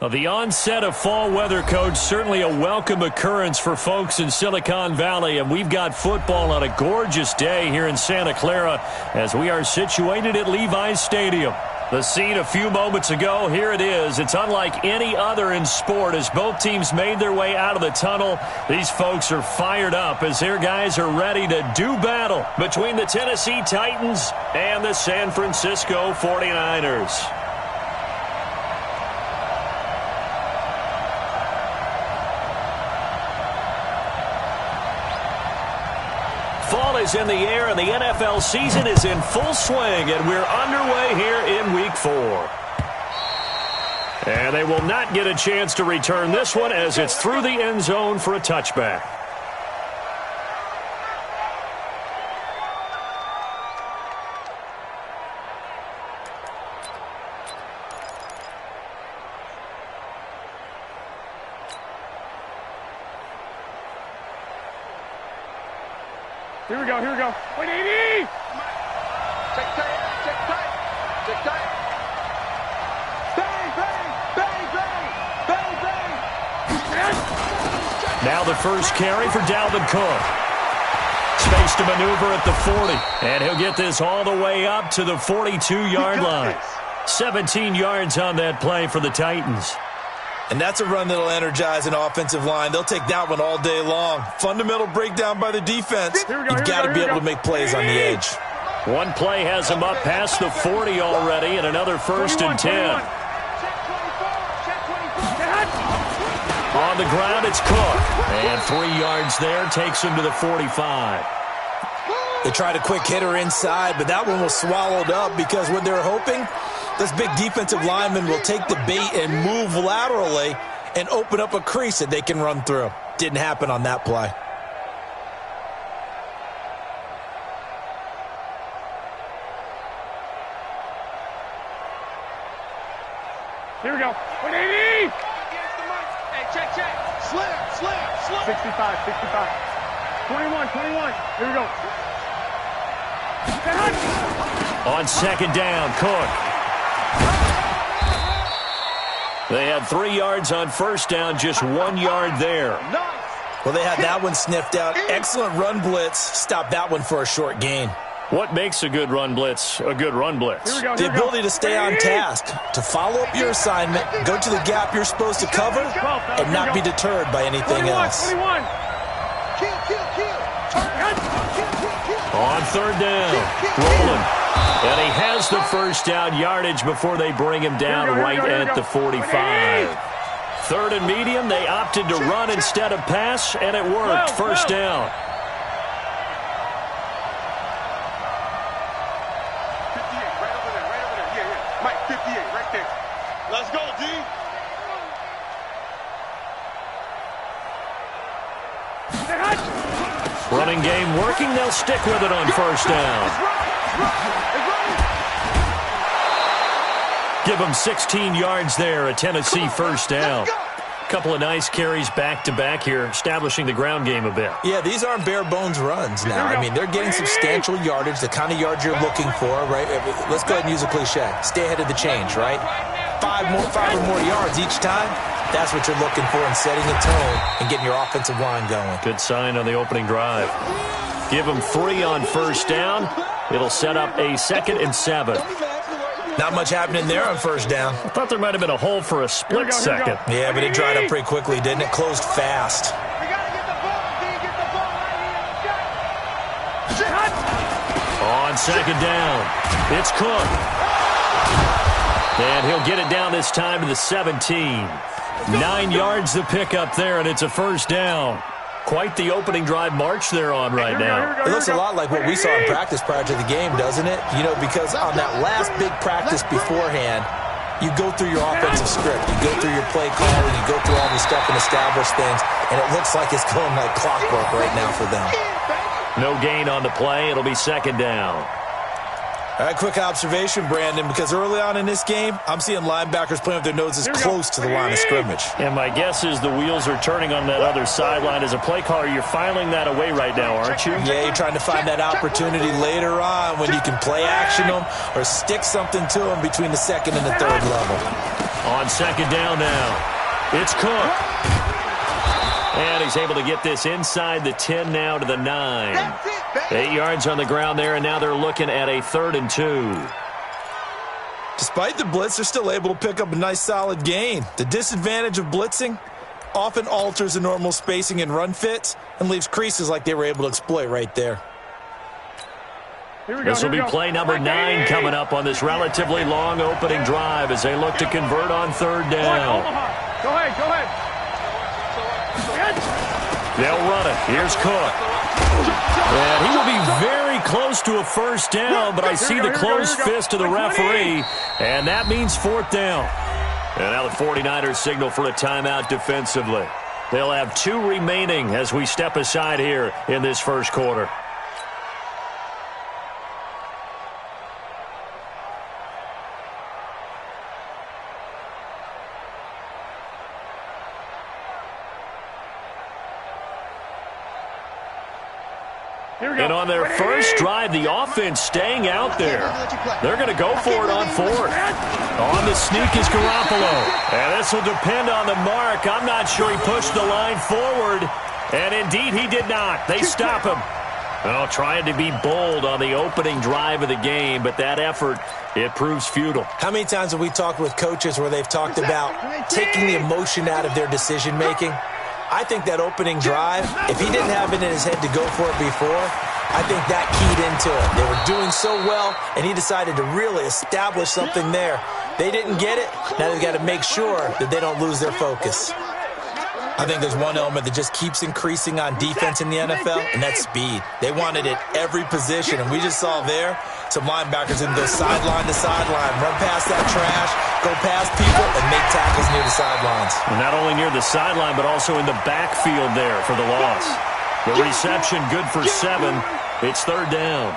Well, the onset of fall weather, Coach, certainly a welcome occurrence for folks in Silicon Valley. And we've got football on a gorgeous day here in Santa Clara as we are situated at Levi's Stadium. The scene a few moments ago, here it is. It's unlike any other in sport as both teams made their way out of the tunnel. These folks are fired up as their guys are ready to do battle between the Tennessee Titans and the San Francisco 49ers. Fall is in the air, and the NFL season is in full swing, and we're underway here in Week 4. And they will not get a chance to return this one as it's through the end zone for a touchback. Here we go, here we go. Wait, 80! Check tight, check tight, check tight. Bang, bang, bang, bang, bang, bang. Now the first carry for Dalvin Cook. Space to maneuver at the 40. And he'll get this all the way up to the 42-yard line. 17 yards on that play for the Titans. And that's a run that'll energize an offensive line. They'll take that one all day long. Fundamental breakdown by the defense. You've got to be able to make plays on the edge. One play has him up past the 40 already, and another first and 10. On the ground, it's Cook. And 3 yards there takes him to the 45. They tried a quick hitter inside, but that one was swallowed up because what they're hoping, this big defensive lineman will take the bait and move laterally and open up a crease that they can run through. Didn't happen on that play. Here we go. 180! Hey, check, check. Slip. 65, 65. 21, 21. Here we go. On second down, Cook. They had 3 yards on first down, just 1 yard there. Well, they had that one sniffed out. Excellent run blitz. Stopped that one for a short gain. What makes a good run blitz a good run blitz? Here we go, The ability to stay on task, to follow up your assignment, go to the gap you're supposed to cover, and not be deterred by anything 21, else. 21. On third down, rolling. And he has the first down yardage before they bring him down right at the 45. Third and medium, they opted to run instead of pass, and it worked. First down. 58, right over there. Yeah. Mike, 58, right there. Let's go, D. Running game working. They'll stick with it on first down. Give them 16 yards there, a Tennessee first down. Couple of nice carries back-to-back here, establishing the ground game a bit. Yeah, these aren't bare-bones runs now. I mean, they're getting substantial yardage, the kind of yards you're looking for, right? Let's go ahead and use a cliche. Stay ahead of the change, right? Five or more yards each time. That's what you're looking for in setting a tone and getting your offensive line going. Good sign on the opening drive. Give them 3 on first down. It'll set up a 2nd and 7. Not much happening there on first down. I thought there might have been a hole for a split second. Yeah, but it dried up pretty quickly, didn't it? Closed fast. We got to get the ball, D. Get the ball right here. On second down, it's Cook. And he'll get it down this time to the 17. 9 yards the pickup there, and it's a first down. Quite the opening drive march they're on right now. It looks a lot like what we saw in practice prior to the game, doesn't it? You know, because on that last big practice beforehand, you go through your offensive script, you go through your play calling, you go through all this stuff and establish things, and it looks like it's going like clockwork right now for them. No gain on the play. It'll be second down. All right, quick observation, Brandon, because early on in this game, I'm seeing linebackers playing with their noses close to the line of scrimmage. And my guess is the wheels are turning on that other sideline. As a play caller, you're filing that away right now, aren't you? Yeah, you're trying to find that opportunity later on when you can play action them or stick something to them between the second and the third level. On second down now, it's Cook. And he's able to get this inside the 10 now to the 9. 8 yards on the ground there, and now they're looking at a 3rd and 2. Despite the blitz, they're still able to pick up a nice solid gain. The disadvantage of blitzing often alters the normal spacing and run fits and leaves creases like they were able to exploit right there. This will be play number 9 coming up on this relatively long opening drive as they look to convert on 3rd down. Go ahead. They'll run it. Here's Cook. And he will be very close to a 1st down, but I see the closed fist of the referee, and that means 4th down. And now the 49ers signal for a timeout defensively. They'll have 2 remaining as we step aside here in this 1st quarter. And on their first drive, the offense staying out there. They're going to go for it on 4th. On the sneak is Garoppolo. And this will depend on the mark. I'm not sure he pushed the line forward. And indeed, he did not. They stop him. Well, trying to be bold on the opening drive of the game, but that effort, it proves futile. How many times have we talked with coaches where they've talked about taking the emotion out of their decision-making? I think that opening drive, if he didn't have it in his head to go for it before, I think that keyed into it. They were doing so well, and he decided to really establish something there. They didn't get it. Now they've got to make sure that they don't lose their focus. I think there's one element that just keeps increasing on defense in the NFL, and that's speed. They want it at every position, and we just saw there some linebackers can go sideline to sideline, run past that trash, go past people, and make tackles near the sidelines. And not only near the sideline, but also in the backfield there for the loss. The reception good for 7. It's 3rd down.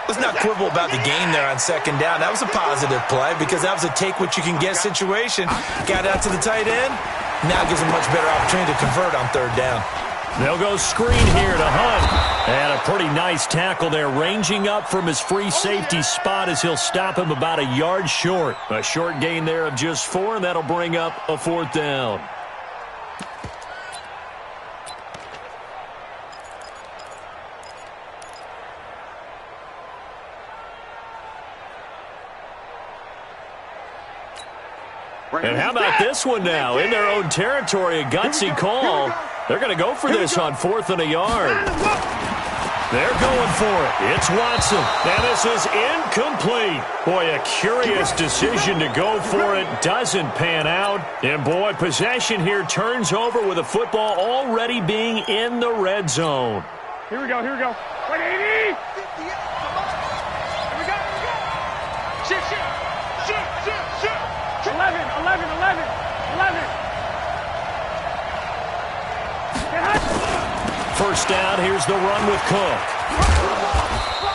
Let's not quibble about the game there on 2nd down. That was a positive play because that was a take-what-you-can-get situation. Got out to the tight end. Now gives him a much better opportunity to convert on 3rd down. They'll go screen here to Hunt. And a pretty nice tackle there, ranging up from his free safety spot as he'll stop him about a yard short. A short gain there of just 4, and that'll bring up a 4th down. And how about this one now? In their own territory, a gutsy call. They're going to go for this on 4th and a yard. They're going for it. It's Watson. And this is incomplete. Boy, a curious decision to go for it. Doesn't pan out. And, boy, possession here turns over with a football already being in the red zone. Here we go. 180. Shoot. 11. First down, here's the run with Cook.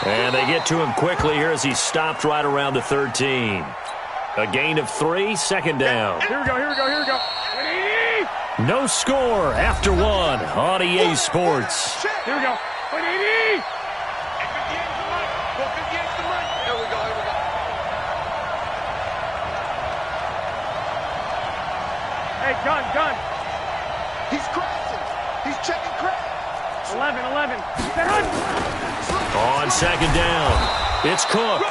And they get to him quickly here as he stopped right around the 13. A gain of 3, 2nd down. Here we go. 180. No score after 1 on EA Sports. Here we go. 180. Hey, gun. He's crashing. He's checking crash. 11. On 2nd down, it's Cook.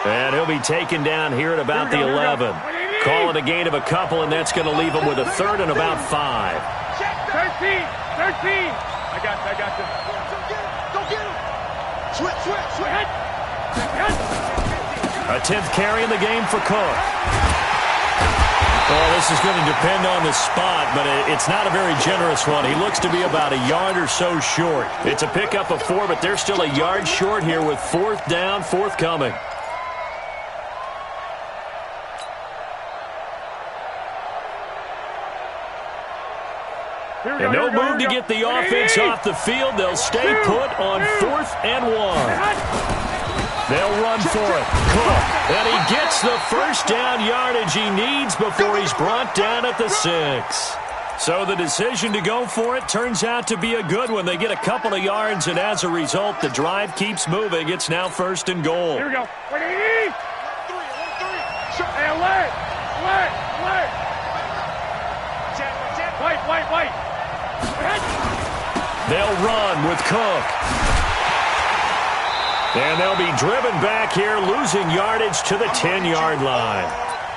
And he'll be taken down here at about the 11. Call it a gain of a couple, and that's going to leave him with a 3rd and about 5. 13. I got you. Go get him. Switch. A 10th carry in the game for Cook. Well, this is going to depend on the spot, but it's not a very generous one. He looks to be about a yard or so short. It's a pickup of 4, but they're still a yard short here with 4th down, forthcoming. And no move to get the offense off the field. They'll stay put on 4th and 1. They'll run for it. Cook. And he gets the first down yardage he needs before he's brought down at the 6. So the decision to go for it turns out to be a good one. They get a couple of yards, and as a result, the drive keeps moving. It's now 1st and goal. Here we go. 180. Hey, alert. Wait. They'll run with Cook. And they'll be driven back here, losing yardage to the 10-yard line.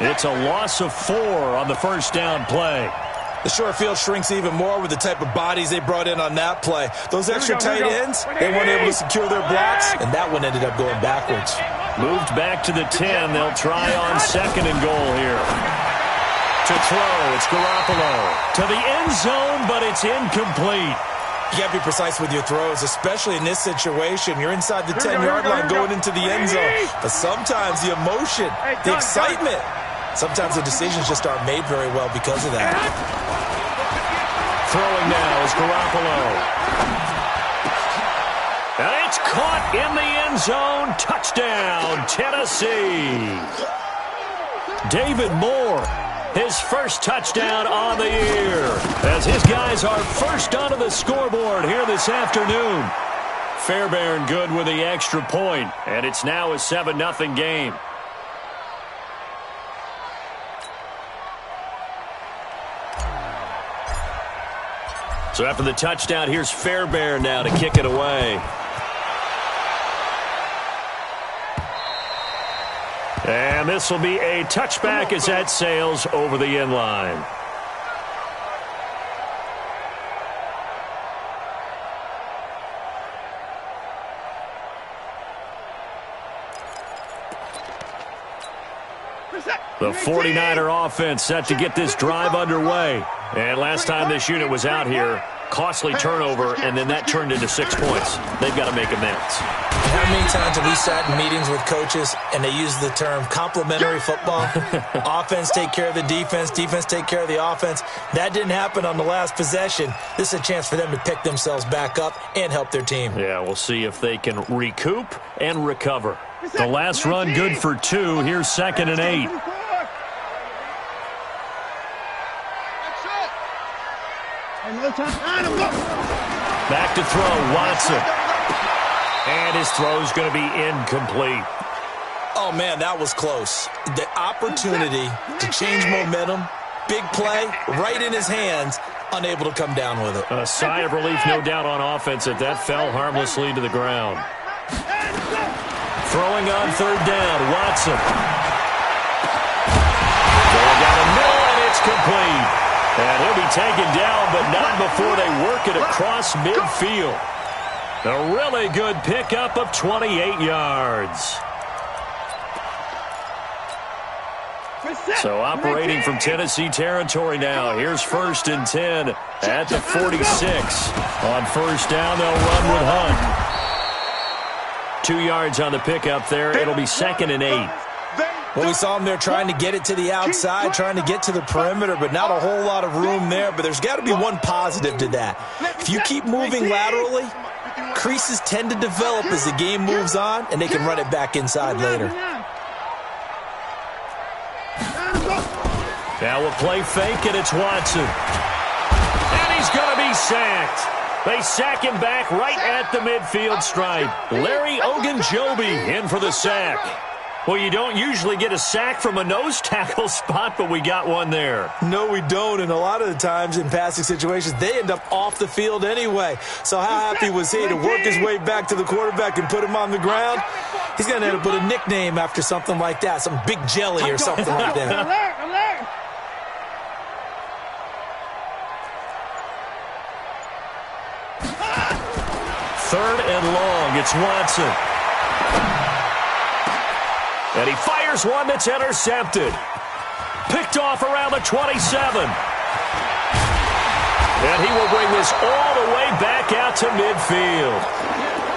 It's a loss of 4 on the first down play. The short field shrinks even more with the type of bodies they brought in on that play. Those extra tight ends, they weren't able to secure their blocks, and that one ended up going backwards. Moved back to the 10. They'll try on second and goal here. To throw, it's Garoppolo. To the end zone, but it's incomplete. You got to be precise with your throws, especially in this situation. You're inside the 10-yard line going into the end zone. But sometimes the emotion, the excitement, sometimes the decisions just aren't made very well because of that. Throwing now is Garoppolo. And it's caught in the end zone. Touchdown, Tennessee. David Moore, his first touchdown on the year, as his guys are first onto the scoreboard here this afternoon. Fairbairn good with the extra point, and it's now a 7-0 game. So after the touchdown, here's Fairbairn now to kick it away. And this will be a touchback as that sails over the end line. The 49er offense set to get this drive underway. And last time this unit was out here, costly turnover, and then that turned into 6 points. They've got to make amends. How many times have we sat in meetings with coaches and they use the term complementary football? Offense take care of the defense, defense take care of the offense. That didn't happen on the last possession. This is a chance for them to pick themselves back up and help their team. Yeah, we'll see if they can recoup and recover. The last run good for 2. Here's 2nd and 8. Back to throw, Watson. And his throw's going to be incomplete. Oh, man, that was close. The opportunity to change momentum, big play, right in his hands, unable to come down with it. A sigh of relief, no doubt, on offense that fell harmlessly to the ground. Throwing on 3rd down, Watson. Going down the middle, and it's complete. And he'll be taken down, but not before they work it across midfield. A really good pickup of 28 yards. So operating from Tennessee territory now. Here's 1st and 10 at the 46. On 1st down, they'll run with Hunt. 2 yards on the pickup there. It'll be 2nd and 8. Well, we saw him there trying to get it to the outside, trying to get to the perimeter, but not a whole lot of room there. But there's got to be one positive to that. If you keep moving laterally, creases tend to develop as the game moves on, and they can run it back inside later. Now we'll play fake, and it's Watson. And he's going to be sacked. They sack him back right at the midfield stripe. Larry Ogunjobi in for the sack. Well, you don't usually get a sack from a nose tackle spot, but we got one there. No, we don't, and a lot of the times in passing situations, they end up off the field anyway. So how happy was he to work his way back to the quarterback and put him on the ground? He's going to end up with a nickname after something like that, some Big Jelly or something like that. Alert! 3rd and long, it's Watson. And he fires one that's intercepted. Picked off around the 27. And he will bring this all the way back out to midfield.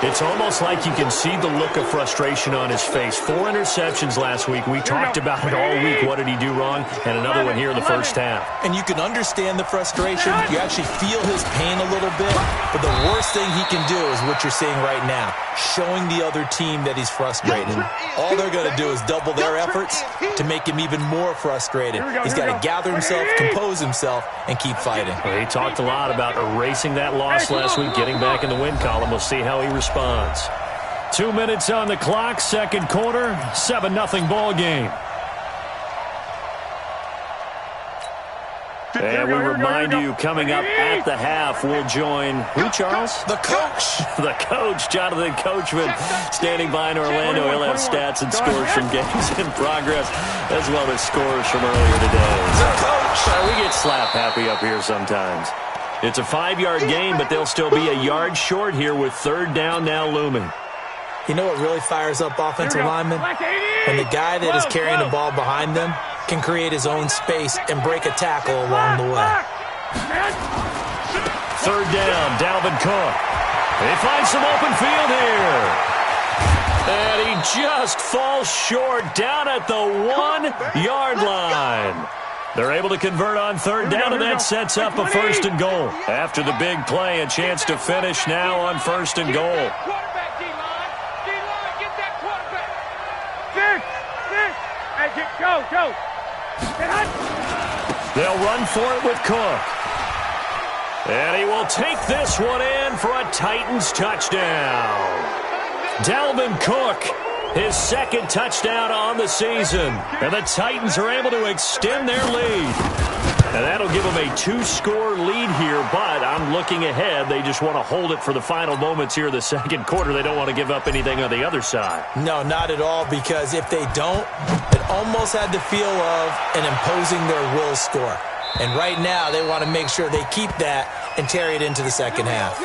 It's almost like you can see the look of frustration on his face. 4 interceptions last week. We talked about it all week. What did he do wrong? And another one here in the first half. And you can understand the frustration. You actually feel his pain a little bit. But the worst thing he can do is what you're seeing right now, showing the other team that he's frustrated. All they're going to do is double their efforts to make him even more frustrated. He's got to gather himself, compose himself, and keep fighting. Well, he talked a lot about erasing that loss last week, getting back in the win column. We'll see how he responds. 2 minutes on the clock, second quarter, 7-0 ball game. And we remind you, coming up at the half, we'll join who, Charles? The coach. The coach, Jonathan Coachman, standing by in Orlando. He'll have stats and scores from games in progress, as well as scores from earlier today. The coach. We get slap happy up here sometimes. It's a 5-yard game, but they'll still be a yard short here with third down now looming. You know what really fires up offensive linemen? When the guy that is carrying the ball behind them can create his own space and break a tackle along the way. Third down, Dalvin Cook. He finds some open field here. And he just falls short down at the 1-yard line. They're able to convert on third down, and that sets up a first and goal. After the big play, a chance to finish now on first and goal. Go. They'll run for it with Cook. And he will take this one in for a Titans touchdown. Dalvin Cook, his second touchdown on the season. And the Titans are able to extend their lead. And that'll give them a 2-score lead here, but I'm looking ahead. They just want to hold it for the final moments here in the second quarter. They don't want to give up anything on the other side. No, not at all, because if they don't, it almost had the feel of an imposing their will score. And right now, they want to make sure they keep that and carry it into the second half.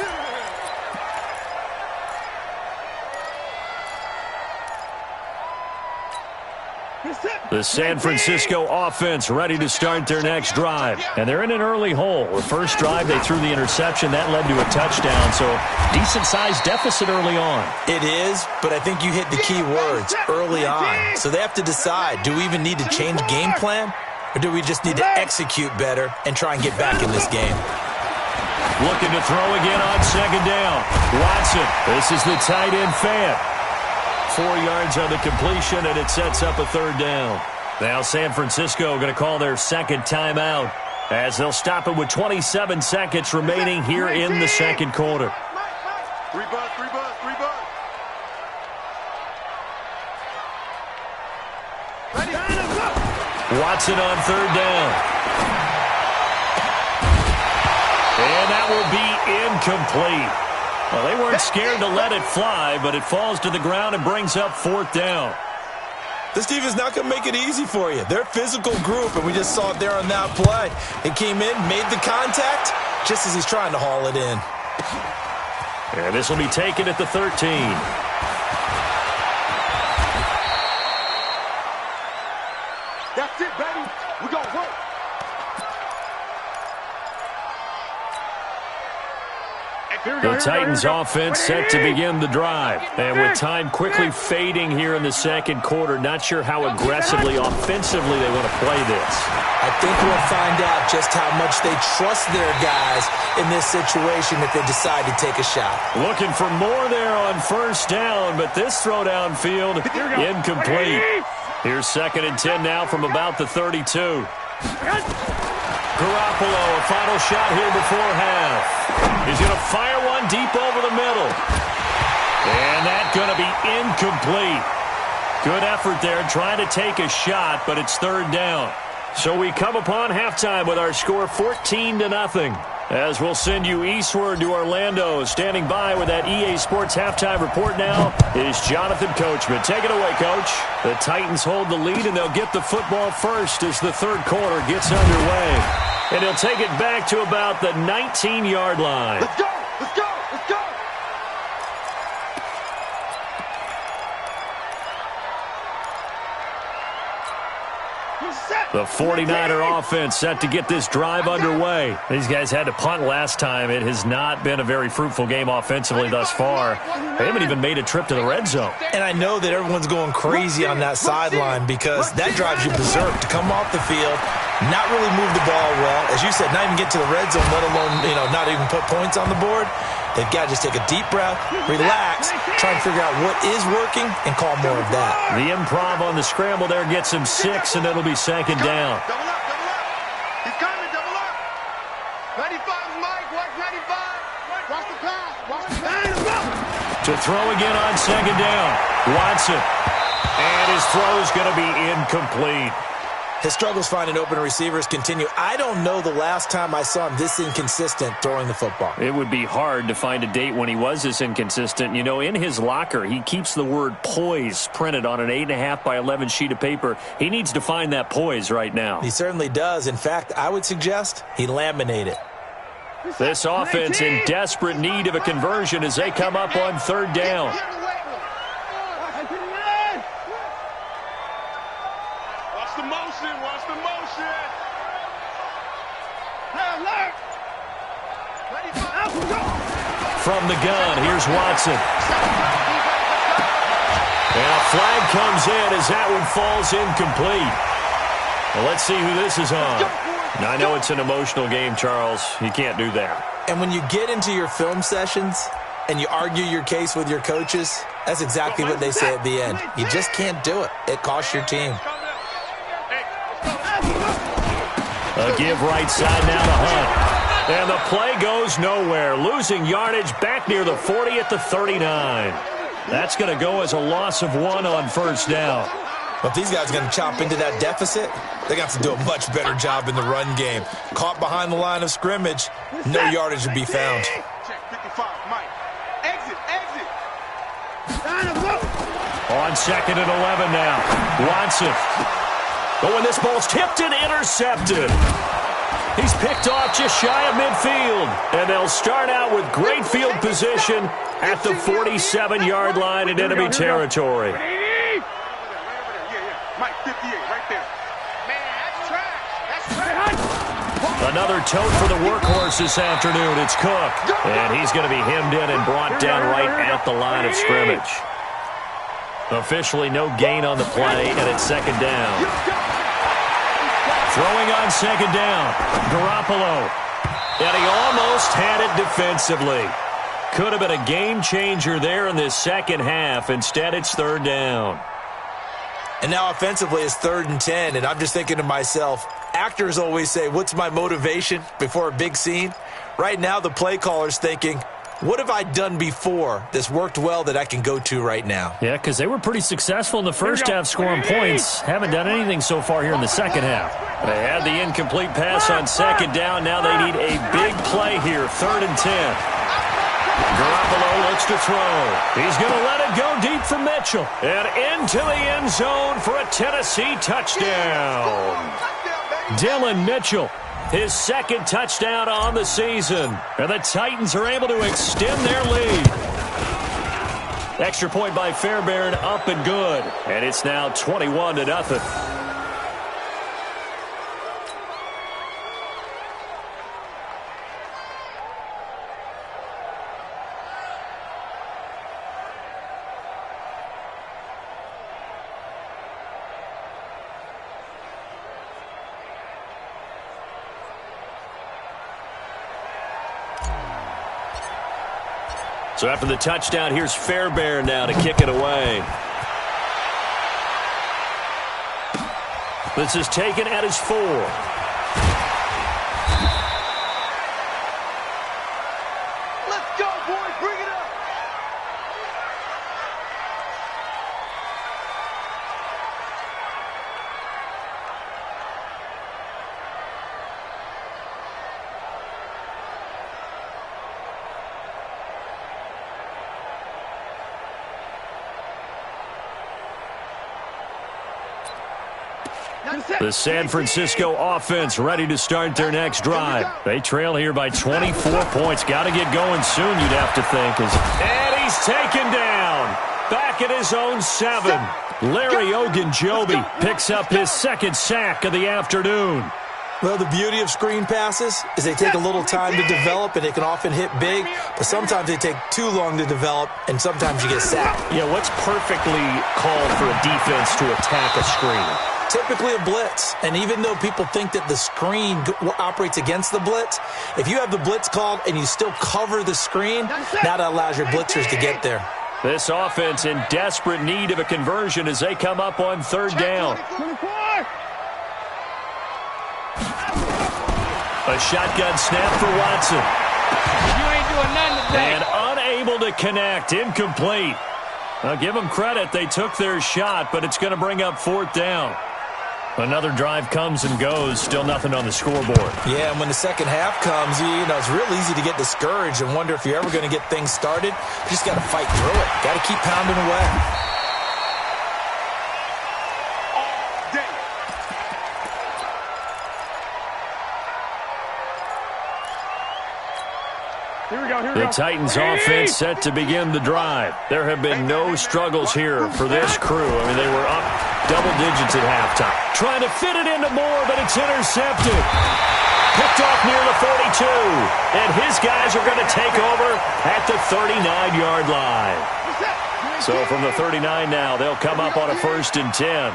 The San Francisco offense ready to start their next drive. And they're in an early hole. The first drive, they threw the interception. That led to a touchdown, so decent-sized deficit early on. It is, but I think you hit the key words early on. So they have to decide, do we even need to change game plan, or do we just need to execute better and try and get back in this game? Looking to throw again on second down. Watson, this is the tight end Fant. 4 yards on the completion, and it sets up a third down. Now San Francisco going to call their second timeout as they'll stop it with 27 seconds remaining here in the second quarter. Three bus. Watson on third down. And that will be incomplete. Well, they weren't scared to let it fly, but it falls to the ground and brings up fourth down. This defense not going to make it easy for you. They're a physical group, and we just saw it there on that play. It came in, made the contact, just as he's trying to haul it in. And this will be taken at the 13. That's it, baby. We're going to work. The Titans offense set to begin the drive. And with time quickly fading here in the second quarter, not sure how aggressively, offensively they want to play this. I think we'll find out just how much they trust their guys in this situation if they decide to take a shot. Looking for more there on first down, but this throw downfield incomplete. Here's second and 10 now from about the 32. Garoppolo, a final shot here before half. He's going to fire one deep over the middle. And that's going to be incomplete. Good effort there trying to take a shot, but it's third down. So we come upon halftime with our score 14-0. As we'll send you eastward to Orlando. Standing by with that EA Sports halftime report now is Jonathan Coachman. Take it away, Coach. The Titans hold the lead, and they'll get the football first as the third quarter gets underway. And he'll take it back to about the 19-yard line. Let's go! Let's go! Let's go! The 49er offense set to get this drive underway. These guys had to punt last time. It has not been a very fruitful game offensively thus far. They haven't even made a trip to the red zone. And I know that everyone's going crazy on that sideline because that drives you berserk to come off the field, not really move the ball well. As you said, not even get to the red zone, let alone, not even put points on the board. They've got to just take a deep breath, relax, try and figure out what is working, and call more of that. The improv on the scramble there gets him 6, and it'll be second down. Double up. He's coming, double up. 95, Mike. Watch 95. Watch the pass. Watch the pass. To throw again on second down. Watson. And his throw is going to be incomplete. His struggles finding open receivers continue. I don't know the last time I saw him this inconsistent throwing the football. It would be hard to find a date when he was this inconsistent. You know, in his locker, he keeps the word poise printed on an 8.5 by 11 sheet of paper. He needs to find that poise right now. He certainly does. In fact, I would suggest he laminate it. This offense in desperate need of a conversion as they come up on third down. Watch the motion. From the gun, here's Watson. And a flag comes in as that one falls incomplete. Well, let's see who this is on. Now, I know it's an emotional game, Charles. You can't do that. And when you get into your film sessions and you argue your case with your coaches, that's exactly what they say at the end. You just can't do it. It costs your team. A give right side now to Hunt. And the play goes nowhere. Losing yardage back near the 40 at the 39. That's going to go as a loss of 1 on first down. But if these guys are going to chop into that deficit, they got to do a much better job in the run game. Caught behind the line of scrimmage, no yardage would be found. Check 55, Mike. Exit. On second and 11 now. Watson. Oh, and this ball's tipped and intercepted. He's picked off just shy of midfield. And they'll start out with great field position at the 47-yard line in enemy territory. Mike, 58, right there. Man, that's trash. Another tote for the workhorse this afternoon. It's Cook. And he's going to be hemmed in and brought down right at the line of scrimmage. Officially no gain on the play, and it's second down. Throwing on second down, Garoppolo. And he almost had it defensively. Could have been a game changer there in this second half. Instead, it's third down. And now offensively it's 3rd and 10, and I'm just thinking to myself, actors always say, what's my motivation before a big scene? Right now the play caller's thinking, what have I done before that's worked well that I can go to right now? Yeah, because they were pretty successful in the first half scoring points. Haven't done anything so far here in the second half. They had the incomplete pass on second down. Now they need a big play here, 3rd and 10. Garoppolo looks to throw. He's going to let it go deep for Mitchell. And into the end zone for a Tennessee touchdown. Dylan Mitchell, his second touchdown on the season. And the Titans are able to extend their lead. Extra point by Fairbairn, up and good. And it's now 21-0. So after the touchdown, here's Fairbairn now to kick it away. This is taken at his 4. Let's go, boys. Bring it up. The San Francisco offense ready to start their next drive. They trail here by 24 points. Got to get going soon, you'd have to think. And he's taken down. Back at his own 7. Larry Ogunjobi picks up his second sack of the afternoon. Well, the beauty of screen passes is they take a little time to develop, and they can often hit big, but sometimes they take too long to develop, and sometimes you get sacked. Yeah, what's perfectly called for a defense to attack a screen? Typically a blitz, and even though people think that the screen operates against the blitz, if you have the blitz called and you still cover the screen, now that allows your blitzers to get there. This offense in desperate need of a conversion as they come up on third down. A shotgun snap for Watson. You ain't doing nothing today. And unable to connect, incomplete. I'll give them credit. They took their shot, but it's going to bring up fourth down. Another drive comes and goes. Still nothing on the scoreboard. Yeah, and when the second half comes, you know, it's real easy to get discouraged and wonder if you're ever going to get things started. You just got to fight through it. Got to keep pounding away. The Titans offense set to begin the drive. There have been no struggles here for this crew. I mean, they were up double digits at halftime. Trying to fit it into Moore, but it's intercepted. Picked off near the 42. And his guys are going to take over at the 39-yard line. So from the 39 now, they'll come up on a 1st and 10.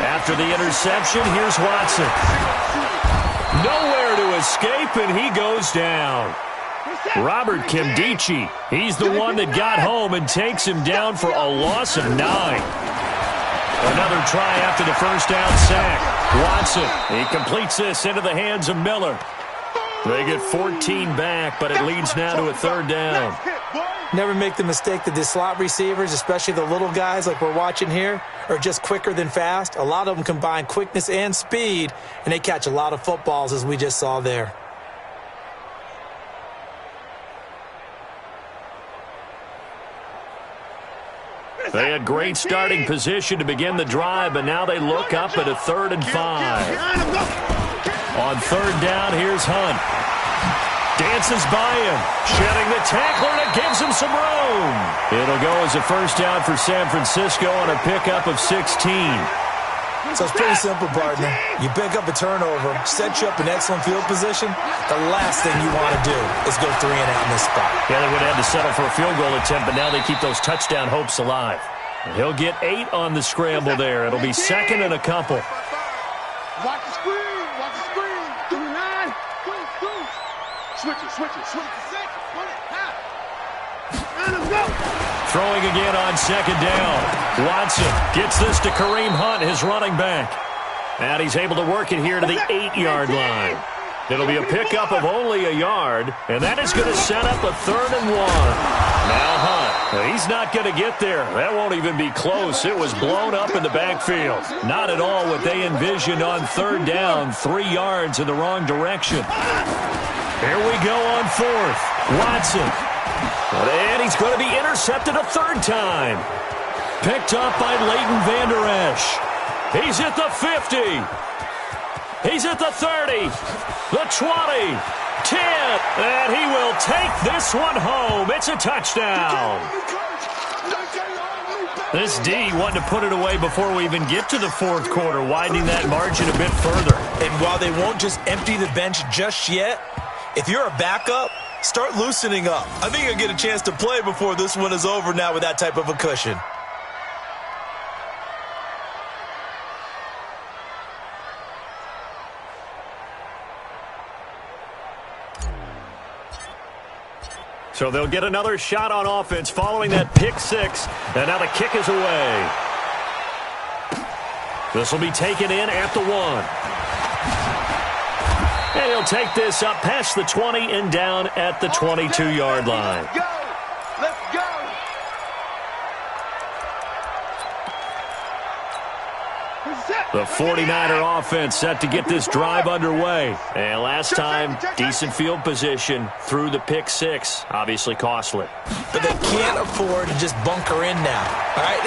After the interception, here's Watson. Nowhere to escape, and he goes down. Robert Kimdichie, he's the one that got home and takes him down for a loss of 9. Another try after the first down sack. Watson, he completes this into the hands of Miller. They get 14 back, but it leads now to a 3rd down. Never make the mistake that the slot receivers, especially the little guys like we're watching here, are just quicker than fast. A lot of them combine quickness and speed, and they catch a lot of footballs, as we just saw there. They had great starting position to begin the drive, but now they look up at a 3rd and 5. On 3rd down, here's Hunt. Dances by him, shedding the tackler, and it gives him some room. It'll go as a 1st down for San Francisco on a pickup of 16. So it's pretty simple, partner. You pick up a turnover, set you up in excellent field position. The last thing you want to do is go 3 and out in this spot. Yeah, they would have had to settle for a field goal attempt, but now they keep those touchdown hopes alive. And he'll get 8 on the scramble there. It'll be 2nd and a couple. Watch the screen. Watch the screen. 39. Switch it. Switch it. 6. Pull it. Half. And let's go. Throwing again on 2nd down. Watson gets this to Kareem Hunt, his running back. And he's able to work it here to the 8-yard line. It'll be a pickup of only a yard, and that is going to set up a 3rd and 1. Now Hunt, he's not going to get there. That won't even be close. It was blown up in the backfield. Not at all what they envisioned on 3rd down, 3 yards in the wrong direction. Here we go on 4th. Watson. And he's going to be intercepted a 3rd time. Picked up by Leighton Vander Esch. He's at the 50. He's at the 30. The 20. 10. And he will take this one home. It's a touchdown. This D wanted to put it away before we even get to the 4th quarter, widening that margin a bit further. And while they won't just empty the bench just yet, if you're a backup, start loosening up. I think you'll get a chance to play before this one is over now with that type of a cushion. So they'll get another shot on offense following that pick 6. And now the kick is away. This will be taken in at the 1. And he'll take this up past the 20 and down at the 22-yard line. Let's go. Let's go. The 49er offense set to get this drive underway. And last time, decent field position through the pick 6. Obviously costly. But they can't afford to just bunker in now. All right,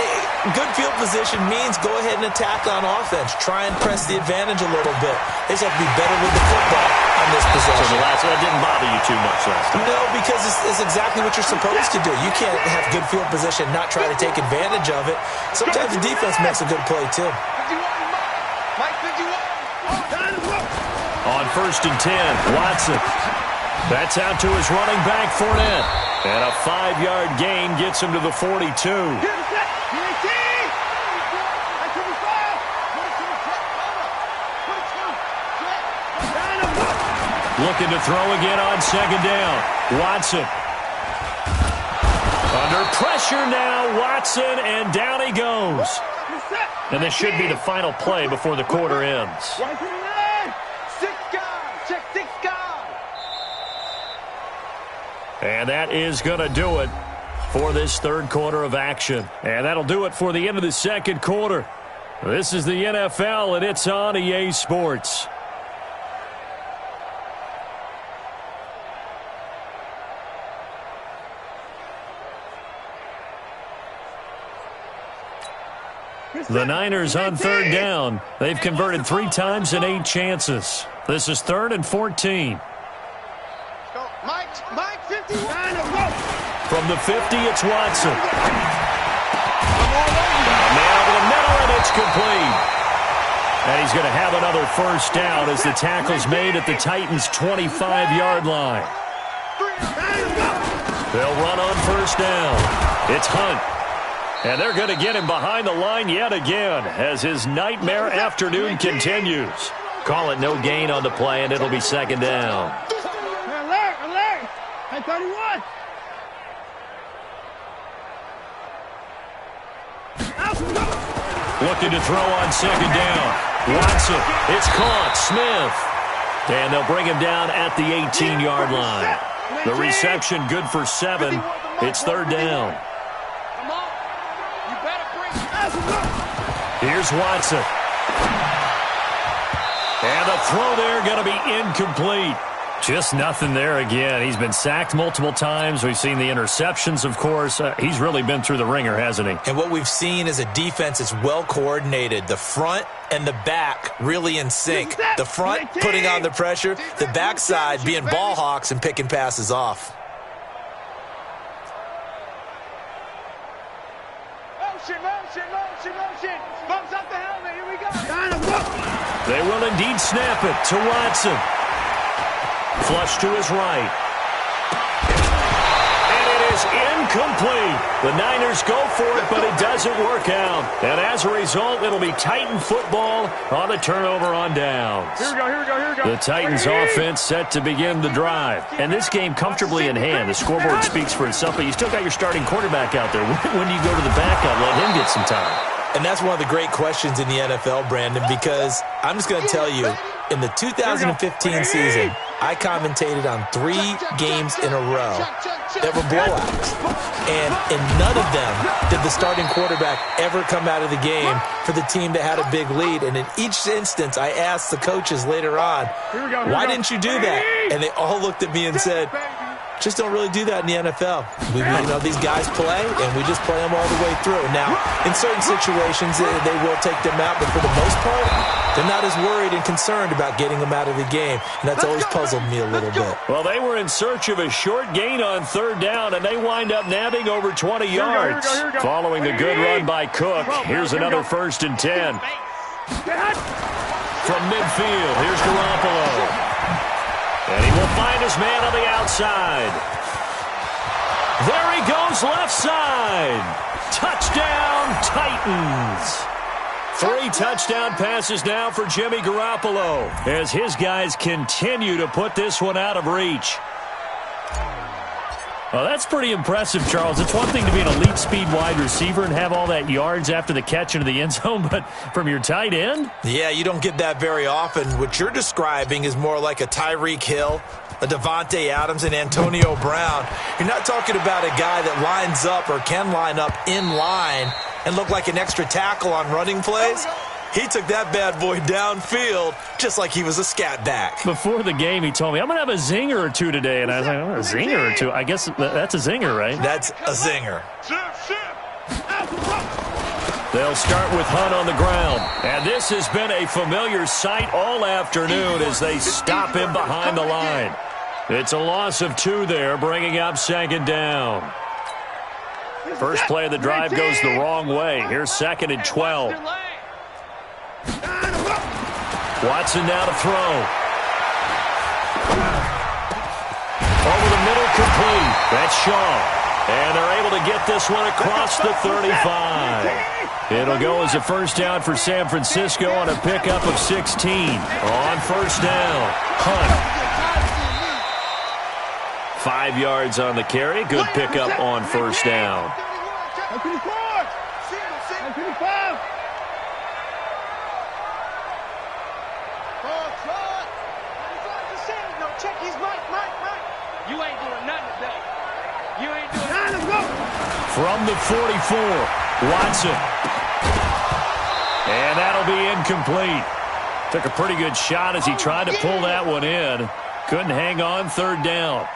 good field position means go ahead and attack on offense. Try and press the advantage a little bit. They just have to be better with the football on this possession. So that didn't bother you too much last time? No, because it's exactly what you're supposed to do. You can't have good field position, not try to take advantage of it. Sometimes the defense makes a good play, too. On 1st and 10, Watson. That's out to his running back, Fournette. And a 5-yard gain gets him to the 42. Looking to throw again on 2nd down. Watson. Under pressure now, Watson, and down he goes. And this should be the final play before the quarter ends. And that is going to do it for this 3rd quarter of action. And that'll do it for the end of the 2nd quarter. This is the NFL, and it's on EA Sports. The Niners on third down. They've converted 3 times in 8 chances. This is 3rd and 14. Mike, 50. From the 50, it's Watson. Man over the middle, and it's complete. And he's going to have another first down as the tackle's made at the Titans' 25-yard line. They'll run on first down. It's Hunt. And they're going to get him behind the line yet again as his nightmare afternoon continues. Call it no gain on the play, and it'll be second down. Alert! Hey, 31. Looking to throw on second down. Watson, it's caught. Smith. And they'll bring him down at the 18-yard line. The reception good for 7. It's third down. Here's Watson. And the throw there going to be incomplete. Just nothing there again. He's been sacked multiple times. We've seen the interceptions, of course. He's really been through the ringer, hasn't he? And what we've seen is a defense that's well coordinated. The front and the back really in sync. The front putting on the pressure. The backside being ball hawks and picking passes off. Motion. Bumps up the helmet. Here we go. They will indeed snap it to Watson. Flush to his right. And it is incomplete. The Niners go for it, but it doesn't work out. And as a result, it'll be Titan football on the turnover on downs. Here we go. The Titans offense set to begin the drive. And this game comfortably in hand. The scoreboard speaks for itself, but you still got your starting quarterback out there. When do you go to the backup, let him get some time? And that's one of the great questions in the NFL, Brandon, because I'm just going to tell you, in the 2015 season, I commentated on 3 games in a row that were blowouts. And in none of them did the starting quarterback ever come out of the game for the team that had a big lead. And in each instance, I asked the coaches later on, why didn't you do that? And they all looked at me and said, just don't really do that in the NFL. These guys play, and we just play them all the way through. Now, in certain situations, they will take them out, but for the most part, they're not as worried and concerned about getting them out of the game, and that's always puzzled me a little bit. Well, they were in search of a short gain on third down, and they wind up nabbing over 20 yards. Here we go. Following the good run by Cook, here's another 1st and 10. From midfield, here's Garoppolo. And he will find his man on the outside. There he goes, left side. Touchdown, Titans. 3 touchdown passes now for Jimmy Garoppolo as his guys continue to put this one out of reach. Well, that's pretty impressive, Charles. It's one thing to be an elite speed wide receiver and have all that yards after the catch into the end zone, but from your tight end? Yeah, you don't get that very often. What you're describing is more like a Tyreek Hill, a Devontae Adams, and Antonio Brown. You're not talking about a guy that lines up or can line up in line and look like an extra tackle on running plays. He took that bad boy downfield just like he was a scat back. Before the game, he told me, I'm going to have a zinger or two today. And I was like, oh, a zinger or two? I guess that's a zinger, right? That's a zinger. They'll start with Hunt on the ground. And this has been a familiar sight all afternoon as they stop him behind the line. It's a loss of 2 there, bringing up second down. First play of the drive goes the wrong way. Here's 2nd and 12. Watson now to throw. Over the middle, complete. That's Shaw. And they're able to get this one across the 35. It'll go as a first down for San Francisco on a pickup of 16. On first down, Hunt. 5 yards on the carry. Good pickup on first down. From the 44, Watson. And that'll be incomplete. Took a pretty good shot as he tried to pull that one in. Couldn't hang on, third down.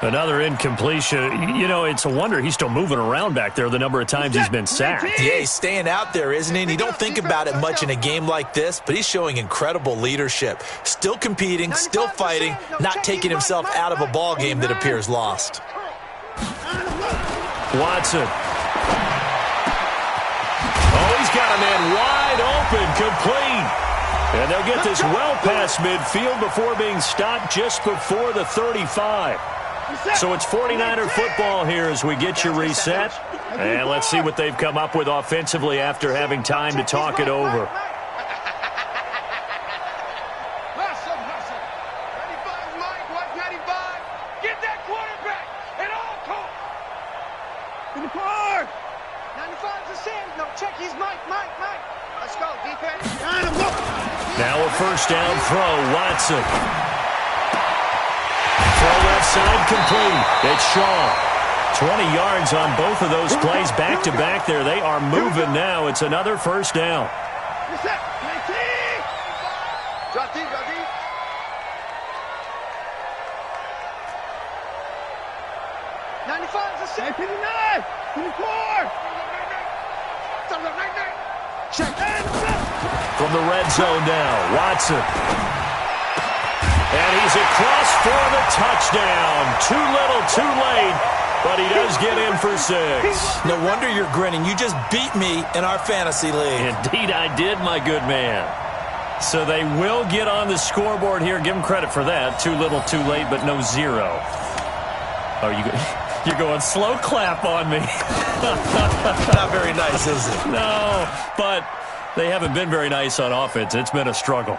Another incompletion. You know, it's a wonder he's still moving around back there the number of times he's been sacked. Yeah, he's staying out there, isn't he? And you don't think about it much in a game like this, but he's showing incredible leadership. Still competing, still fighting, not taking himself out of a ball game that appears lost. Watson. Oh, he's got a man wide open, complete. And they'll get this well past midfield before being stopped just before the 35. So it's 49er football here as we get you reset. And let's see what they've come up with offensively after having time to talk it over. Get that quarterback at all costs. In the car. 95's the same. No, check. He's Mike. Let's go, defense. Now a first down throw, Watson. Throw left side complete. It's Shaw. 20 yards on both of those plays back-to-back there. They are moving now. It's another first down. Drop deep. 95's the same. 59. 24. Check. From the red zone now, Watson. And he's across for the touchdown. Too little, too late, but he does get in for 6. No wonder you're grinning. You just beat me in our fantasy league. Indeed I did, my good man. So they will get on the scoreboard here. Give them credit for that. Too little, too late, but no 0. Oh, you're going slow clap on me. Not very nice, is it? No, but they haven't been very nice on offense. It's been a struggle.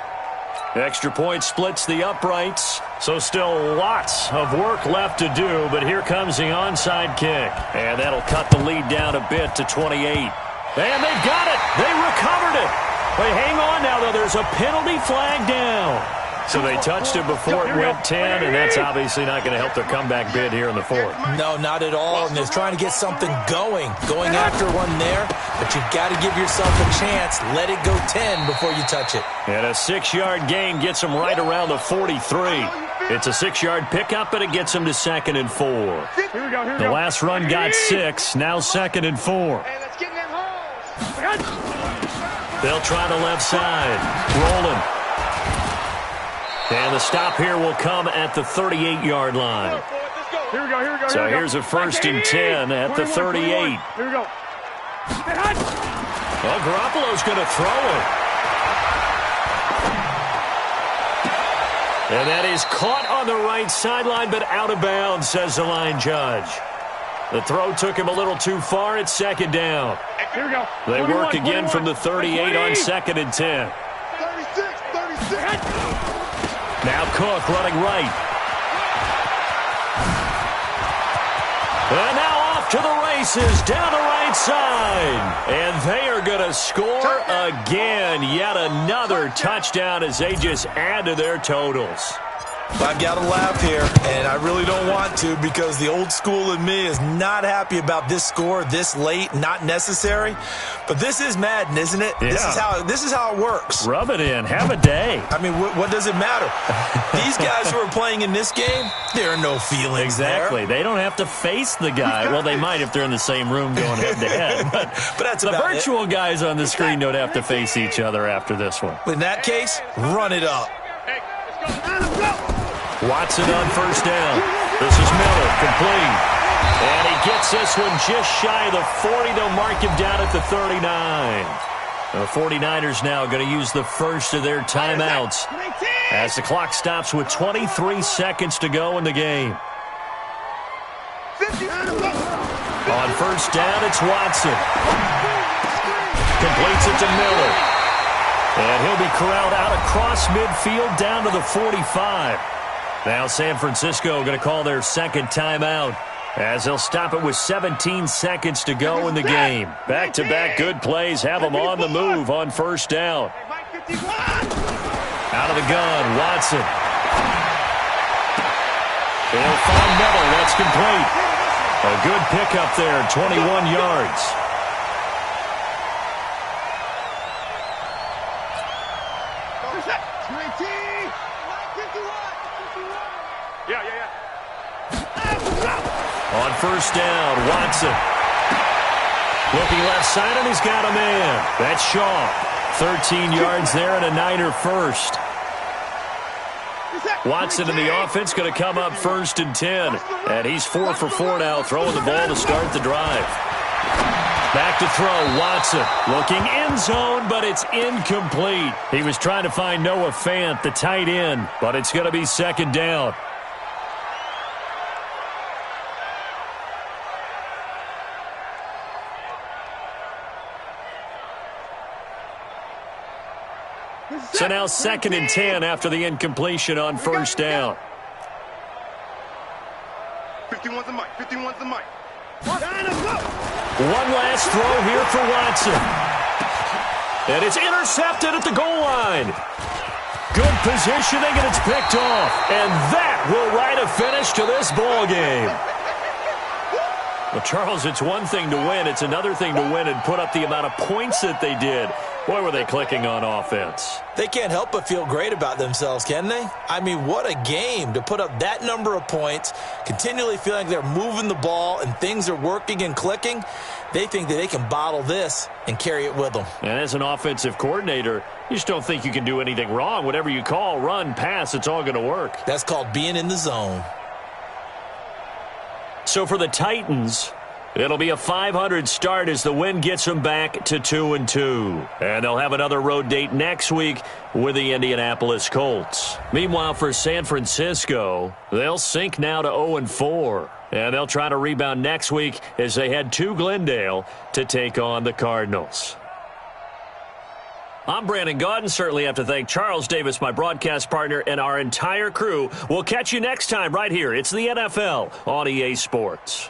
Extra point splits the uprights, so still lots of work left to do, but here comes the onside kick. And that'll cut the lead down a bit to 28. And they've got it! They recovered it! But hang on now, though. There's a penalty flag down. So they touched it before it went 10, and that's obviously not going to help their comeback bid here in the 4th. No, not at all. And they're trying to get something going after one there. But you've got to give yourself a chance. Let it go 10 before you touch it. And a 6-yard gain gets them right around the 43. It's a 6-yard pickup, and it gets them to 2nd and 4. Here we go. The last run got 6. Now 2nd and 4. Hey, let's get in them holes. They'll try the left side. Rolling. And the stop here will come at the 38-yard line. Here we go. So here's a 1st and 10 at the 38. Here we go. Well, Garoppolo's going to throw it. And that is caught on the right sideline, but out of bounds, says the line judge. The throw took him a little too far. It's 2nd down. Here we go. They work again from the 38 on 2nd and 10. 36. Now Cook running right. And now off to the races down the right side. And they are going to score again. Yet another touchdown as they just add to their totals. I've got to laugh here, and I really don't want to because the old school in me is not happy about this score this late, not necessary. But this is Madden, isn't it? Yeah. This is how it works. Rub it in. Have a day. I mean, what does it matter? These guys who are playing in this game, there are no feelings Exactly. there. They don't have to face the guy. Well, they might if they're in the same room going head-to-head. But that's the about virtual guys on the screen don't have to face each other after this one. In that case, run it up. Watson on 1st down. This is Miller, complete. And he gets this one just shy of the 40. They'll mark him down at the 39. The 49ers now going to use the first of their timeouts as the clock stops with 23 seconds to go in the game. On 1st down, it's Watson. Completes it to Miller. And he'll be corralled out across midfield down to the 45. Now San Francisco going to call their 2nd timeout as they'll stop it with 17 seconds to go in the game. Back-to-back good plays have them on the move on 1st down. Out of the gun, Watson. They'll find Miller. That's complete. A good pickup there, 21 yards. Yeah. On first down, Watson. Looking left side, and he's got a man. That's Shaw. 13 yards there and a Niner first. Watson in the offense going to come up 1st and 10. And he's 4 for 4 now, throwing the ball to start the drive. Back to throw, Watson. Looking end zone, but it's incomplete. He was trying to find Noah Fant, the tight end, but it's going to be 2nd down. So now 2nd and 10 after the incompletion on first down. 51's the mic. 51's the mic. One last throw here for Watson. And it's intercepted at the goal line. Good positioning, and it's picked off. And that will write a finish to this ball game. Well, Charles, it's one thing to win. It's another thing to win and put up the amount of points that they did. Boy, were they clicking on offense. They can't help but feel great about themselves, can they? I mean, what a game to put up that number of points, continually feeling they're moving the ball and things are working and clicking. They think that they can bottle this and carry it with them. And as an offensive coordinator, you just don't think you can do anything wrong. Whatever you call, run, pass, it's all going to work. That's called being in the zone. So for the Titans, it'll be a .500 start as the win gets them back to 2-2. And they'll have another road date next week with the Indianapolis Colts. Meanwhile, for San Francisco, they'll sink now to 0-4. And they'll try to rebound next week as they head to Glendale to take on the Cardinals. I'm Brandon Gaudin. Certainly have to thank Charles Davis, my broadcast partner, and our entire crew. We'll catch you next time right here. It's the NFL on EA Sports.